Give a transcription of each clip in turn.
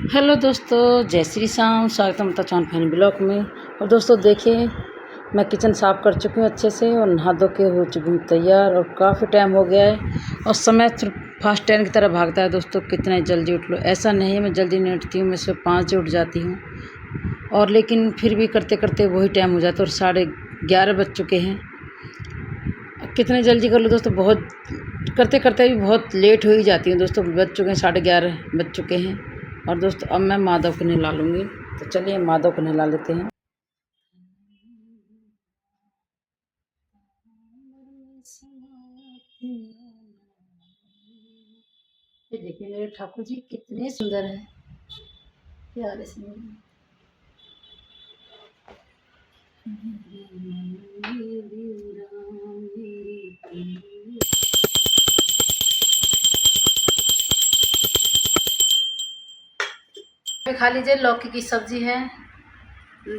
Hello दोस्तों, जय श्री राम। स्वागत है ममता चौहान फैन ब्लॉग में। और दोस्तों देखिए, मैं किचन साफ़ कर चुकी हूँ अच्छे से और नहा धो के हो चुकी हूँ तैयार। और काफ़ी टाइम हो गया है और समय फास्ट ट्रेन की तरह भागता है दोस्तों। कितने जल्दी उठ लो, ऐसा नहीं है मैं जल्दी नहीं उठती हूँ, मैं सुबह 5 बजे उठ जाती हूँ। और लेकिन फिर भी करते करते वही टाइम हो जाता है और 11:30 बज चुके हैं। कितने जल्दी कर लो दोस्तों, बहुत करते करते भी बहुत लेट हो ही जाती हूँ दोस्तों। बज चुके हैं 11:30 बज चुके हैं। और दोस्तों अब मैं माधव को नहला लूँगी, तो चलिए माधव को नहला लेते हैं। ये देखिए मेरे ठाकुर जी कितने सुंदर है, प्यारे से। खा लीजिए, लौकी की सब्जी है,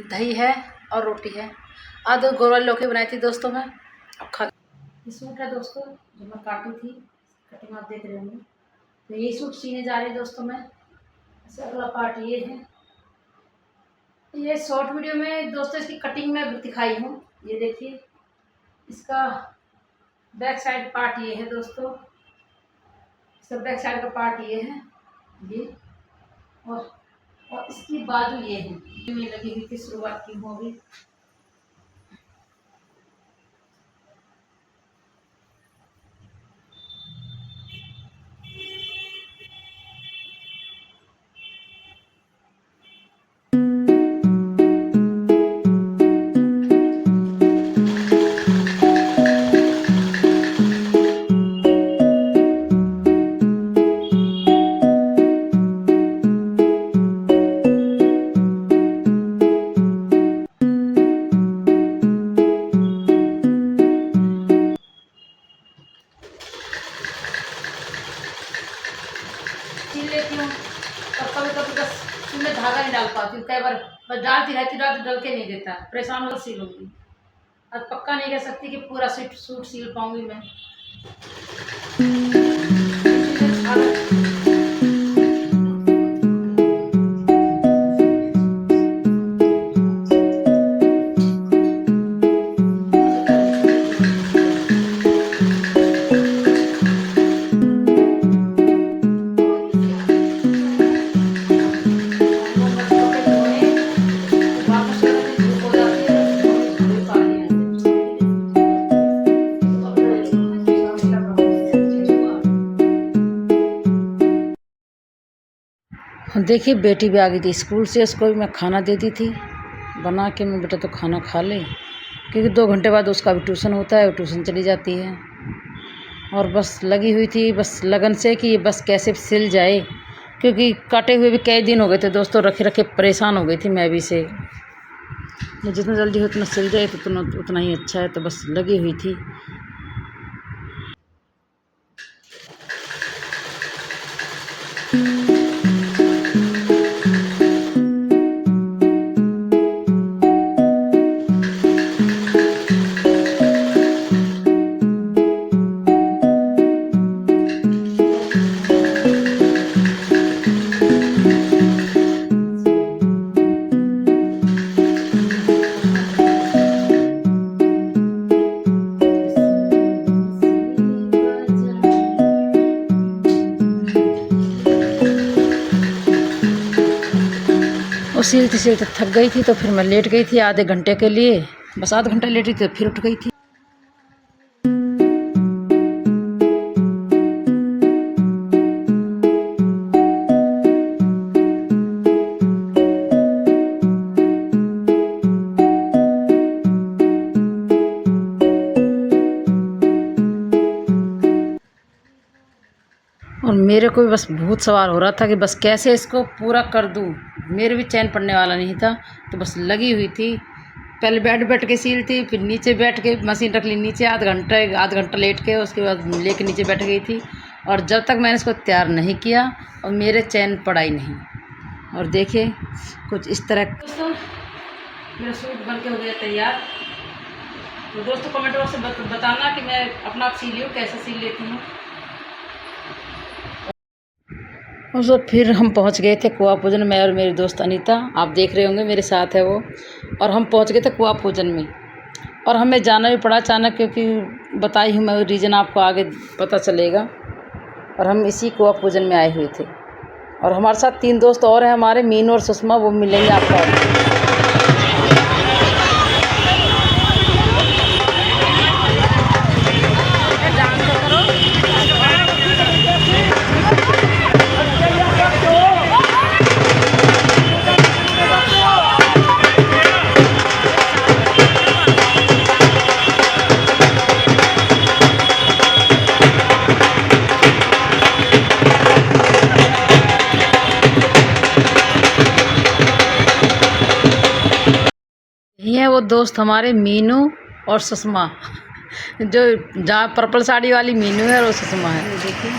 दही है और रोटी है। आज गोरवाली लौकी बनाई थी दोस्तों मैं, अब खा। ये सूट है दोस्तों जो मैं काटी थी, कटिंग आप देख रहे होंगे। तो ये सूट सीने जा रही है दोस्तों मैं। ऐसे अगला पार्ट ये है। ये शॉर्ट वीडियो में दोस्तों इसकी कटिंग में दिखाई हूँ। ये देखिए, इसका बैक साइड पार्ट ये है दोस्तों। इसका बैक साइड का पार्ट ये है, ये। और इसकी बाजू ये है। में लगी हुई थी, शुरुआत की हूँ अभी। सील लेती हूँ और कभी कभी बस उसमें धागा नहीं डाल पाती हूँ। कई बार बस डालती रहती, डल के नहीं देता, परेशान होकर सीलूंगी। अब पक्का नहीं कह सकती कि पूरा सूट सील पाऊंगी मैं। देखिए बेटी भी आ गई थी स्कूल से, उसको भी मैं खाना देती थी बना के। मैं बेटा तो खाना खा ले, क्योंकि 2 घंटे बाद उसका भी ट्यूशन होता है, वो ट्यूशन चली जाती है। और बस लगी हुई थी बस लगन से कि ये बस कैसे सिल जाए, क्योंकि काटे हुए भी कई दिन हो गए थे दोस्तों, रखे रखे परेशान हो गई थी मैं भी से। जितना जल्दी हो उतना सिल जाए तो उतना ही अच्छा है। तो बस लगी हुई थी। और सिलते सिलते थक गई थी, तो फिर मैं लेट गई थी आधे घंटे के लिए। बस आधा घंटा लेटी थी तो फिर उठ गई थी। और मेरे को भी बस भूत सवार हो रहा था कि बस कैसे इसको पूरा कर दूं। मेरे भी चैन पड़ने वाला नहीं था, तो बस लगी हुई थी। पहले बैठ के सीलती, फिर नीचे बैठ के मशीन रख ली नीचे, आधा घंटा लेट के उसके बाद लेके नीचे बैठ गई थी। और जब तक मैंने इसको तैयार नहीं किया और मेरे चैन पड़ा ही नहीं। और देखिए कुछ इस तरह। दोस्तों मेरा सूट बन के हो गया तैयार। तो दोस्तों कमेंट बॉक्स में बताना कि मैं अपना आप सीली हूँ, कैसे सील लेती हूँ। और तो फिर हम पहुंच गए थे कुआं पूजन, मैं और मेरी दोस्त अनीता, आप देख रहे होंगे मेरे साथ है वो। और हम पहुंच गए थे कुआं पूजन में, और हमें जाना भी पड़ा अचानक, क्योंकि बताई हूँ मैं रीज़न, आपको आगे पता चलेगा। और हम इसी कुआं पूजन में आए हुए थे, और हमारे साथ 3 दोस्त और हैं हमारे, मीनू और सुषमा, वो मिलेंगे आपको। ये है वो दोस्त हमारे मीनू और सुषमा, जो जहाँ पर्पल साड़ी वाली मीनू है और वो सुषमा है। ये देखिए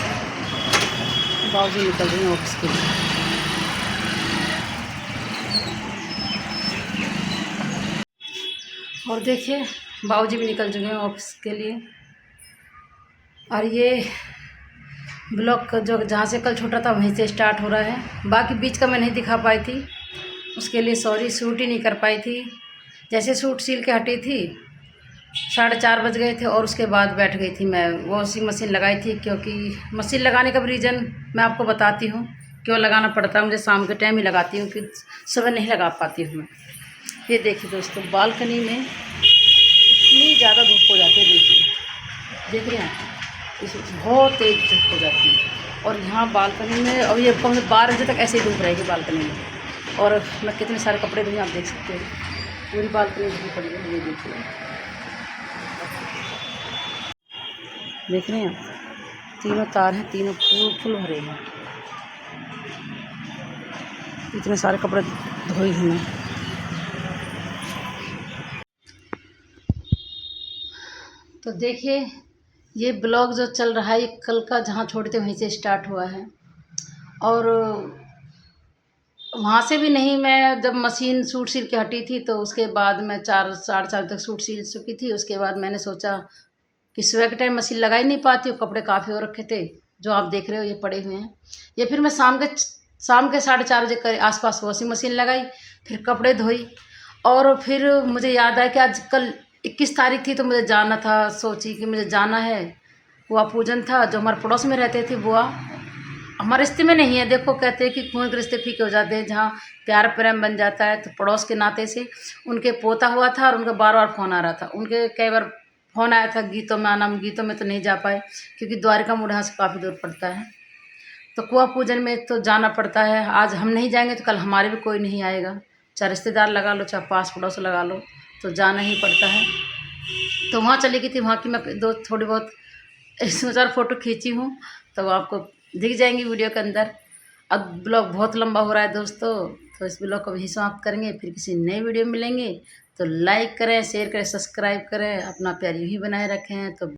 बाबूजी निकल रहे हैं ऑफिस के लिए। और देखिए बाबूजी भी निकल चुके हैं ऑफिस के लिए। और ये ब्लॉग जो जहाँ से कल छूटा था वहीं से स्टार्ट हो रहा है। बाकी बीच का मैं नहीं दिखा पाई थी, उसके लिए सॉरी, शूट ही नहीं कर पाई थी। जैसे सूट सिल के हटी थी 4:30 बज गए थे, और उसके बाद बैठ गई थी मैं। वॉशिंग मशीन लगाई थी, क्योंकि मशीन लगाने का भी रीज़न मैं आपको बताती हूँ क्यों लगाना पड़ता है मुझे। शाम के टाइम ही लगाती हूँ, कि सुबह नहीं लगा पाती हूँ मैं। ये देखिए दोस्तों, बालकनी में इतनी ज़्यादा धूप हो जाती है, देखिए देख रहे हैं, इसमें बहुत तेज़ धूप हो जाती है। और यहाँ बालकनी में, और ये 12 बजे तक ऐसे ही धूप रहेगी बालकनी में। और मैं कितने सारे कपड़े धोई, आप देख सकते हैं, पूरी बालकनी धूप पड़ी है। ये देखिए, देख रहे हैं आप, 3 तार हैं, 3 फुल भरे हैं। इतने सारे कपड़े धोई हूँ मैं। तो देखिए ये ब्लॉग जो चल रहा है, ये कल का जहाँ छोड़े थे वहीं से स्टार्ट हुआ है। और वहाँ से भी नहीं, मैं जब मशीन सूट सिल के हटी थी तो उसके बाद मैं 4 साढ़े 4 तक सूट सिल चुकी थी। उसके बाद मैंने सोचा कि सुबह के टाइम मशीन लगा ही नहीं पाती हूँ, कपड़े काफ़ी हो रखे थे जो आप देख रहे हो ये पड़े हुए हैं। ये फिर मैं शाम के 4:30 बजे के आसपास वॉशिंग मशीन लगाई, फिर कपड़े धोई। और फिर मुझे याद आया कि आज कल 21 तारीख थी, तो मुझे जाना था। सोची कि मुझे जाना है, बुआ पूजन था। जो हमारे पड़ोस में रहते थे बुआ, हमारे रिश्ते में नहीं है, देखो कहते हैं कि खून के रिश्ते फीके हो जाते हैं, जहाँ प्यार प्रेम बन जाता है। तो पड़ोस के नाते से उनके पोता हुआ था, और उनका बार बार फ़ोन आ रहा था। उनके कई बार फ़ोन आया था गीतों में आना, गीतों में तो नहीं जा पाए, क्योंकि द्वारिका मोड़ यहाँ से काफ़ी दूर पड़ता है। तो कुआं पूजन में तो जाना पड़ता है। आज हम नहीं जाएंगे तो कल हमारे भी कोई नहीं आएगा, चाहे रिश्तेदार लगा लो, चाहे पास पड़ोस लगा लो, तो जाना ही पड़ता है। तो वहाँ चली गई थी, वहाँ की मैं थोड़ी बहुत 4 फ़ोटो खींची हूँ, तो वो आपको दिख जाएंगी वीडियो के अंदर। अब ब्लॉग बहुत लंबा हो रहा है दोस्तों, तो इस ब्लॉग को वहीं समाप्त करेंगे। फिर किसी नए वीडियो में मिलेंगे, तो लाइक करें, शेयर करें, सब्सक्राइब करें, अपना प्यार यूँ ही बनाए रखें। तो